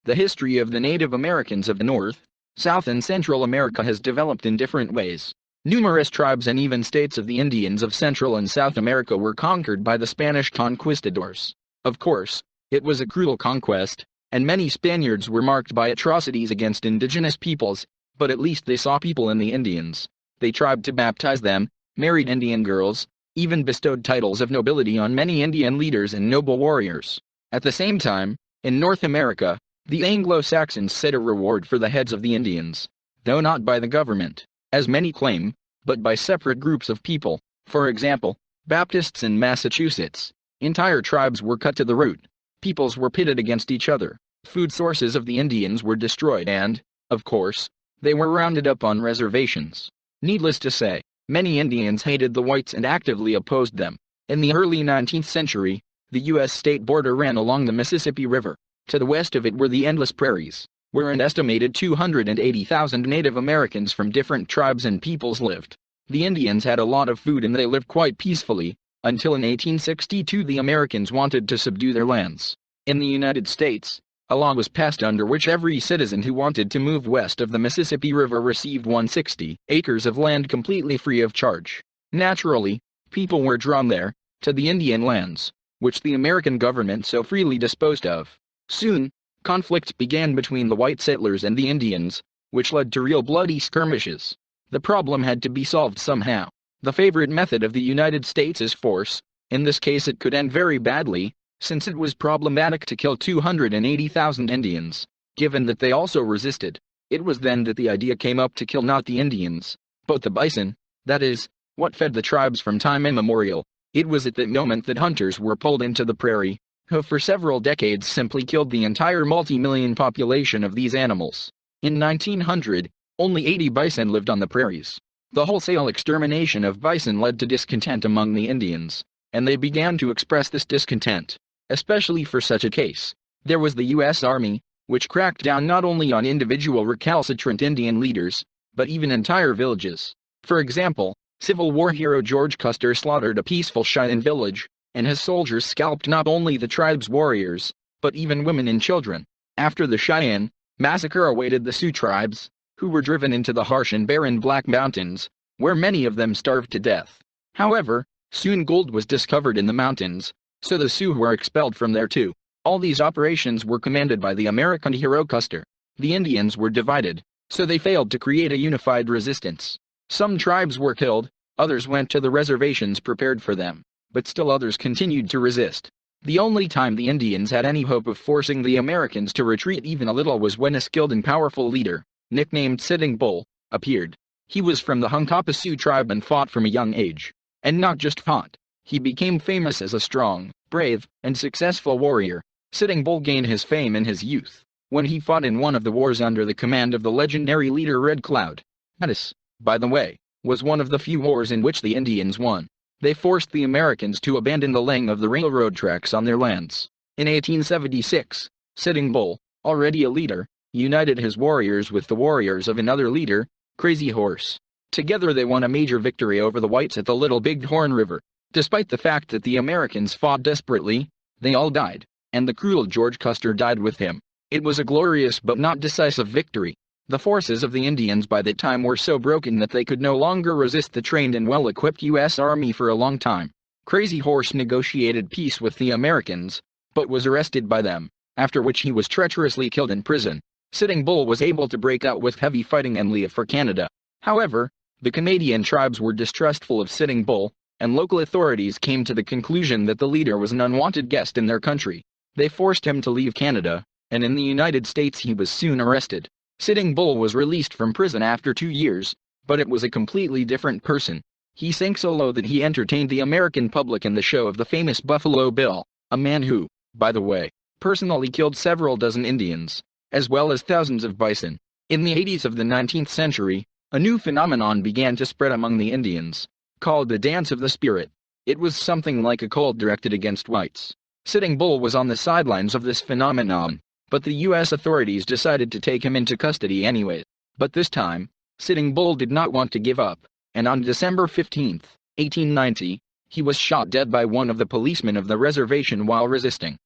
The history of the Native Americans of the North, South and Central America has developed in different ways. Numerous tribes and even states of the Indians of Central and South America were conquered by the Spanish conquistadors. Of course, it was a cruel conquest, and many Spaniards were marked by atrocities against indigenous peoples, but at least they saw people in the Indians. They tried to baptize them, married Indian girls, even bestowed titles of nobility on many Indian leaders and noble warriors. At the same time, in North America, the Anglo-Saxons set a reward for the heads of the Indians, though not by the government, as many claim, but by separate groups of people. For example, Baptists in Massachusetts. Entire tribes were cut to the root. Peoples were pitted against each other. Food sources of the Indians were destroyed and, of course, they were rounded up on reservations. Needless to say, many Indians hated the whites and actively opposed them. In the early 19th century, the U.S. state border ran along the Mississippi River. To the west of it were the endless prairies, where an estimated 280,000 Native Americans from different tribes and peoples lived. The Indians had a lot of food and they lived quite peacefully, until in 1862 the Americans wanted to subdue their lands. In the United States, a law was passed under which every citizen who wanted to move west of the Mississippi River received 160 acres of land completely free of charge. Naturally, people were drawn there, to the Indian lands, which the American government so freely disposed of. Soon, conflict began between the white settlers and the Indians, which led to real bloody skirmishes. The problem had to be solved somehow. The favorite method of the United States is force. In this case it could end very badly, since it was problematic to kill 280,000 Indians. Given that they also resisted, it was then that the idea came up to kill not the Indians, but the bison, that is, what fed the tribes from time immemorial. It was at that moment that hunters were pulled into the prairie, who for several decades simply killed the entire multi-million population of these animals. In 1900, only 80 bison lived on the prairies. The wholesale extermination of bison led to discontent among the Indians, and they began to express this discontent. Especially for such a case, there was the U.S. Army, which cracked down not only on individual recalcitrant Indian leaders, but even entire villages. For example, Civil War hero George Custer slaughtered a peaceful Cheyenne village, and his soldiers scalped not only the tribe's warriors, but even women and children. After the Cheyenne massacre awaited the Sioux tribes, who were driven into the harsh and barren Black Mountains, where many of them starved to death. However, soon gold was discovered in the mountains, so the Sioux were expelled from there too. All these operations were commanded by the American hero Custer. The Indians were divided, so they failed to create a unified resistance. Some tribes were killed, others went to the reservations prepared for them, but still others continued to resist. The only time the Indians had any hope of forcing the Americans to retreat even a little was when a skilled and powerful leader, nicknamed Sitting Bull, appeared. He was from the Hunkappa Sioux tribe and fought from a young age. And not just fought. He became famous as a strong, brave, and successful warrior. Sitting Bull gained his fame in his youth, when he fought in one of the wars under the command of the legendary leader Red Cloud. This, by the way, was one of the few wars in which the Indians won. They forced the Americans to abandon the laying of the railroad tracks on their lands. In 1876, Sitting Bull, already a leader, united his warriors with the warriors of another leader, Crazy Horse. Together they won a major victory over the whites at the Little Bighorn River. Despite the fact that the Americans fought desperately, they all died, and the cruel George Custer died with him. It was a glorious but not decisive victory. The forces of the Indians by that time were so broken that they could no longer resist the trained and well-equipped U.S. Army for a long time. Crazy Horse negotiated peace with the Americans, but was arrested by them, after which he was treacherously killed in prison. Sitting Bull was able to break out with heavy fighting and leave for Canada. However, the Canadian tribes were distrustful of Sitting Bull, and local authorities came to the conclusion that the leader was an unwanted guest in their country. They forced him to leave Canada, and in the United States he was soon arrested. Sitting Bull was released from prison after 2 years, but it was a completely different person. He sank so low that he entertained the American public in the show of the famous Buffalo Bill, a man who, by the way, personally killed several dozen Indians, as well as thousands of bison. In the 80s of the 19th century, a new phenomenon began to spread among the Indians, called the Dance of the Spirit. It was something like a cult directed against whites. Sitting Bull was on the sidelines of this phenomenon, but the U.S. authorities decided to take him into custody anyway. But this time, Sitting Bull did not want to give up, and on December 15, 1890, he was shot dead by one of the policemen of the reservation while resisting.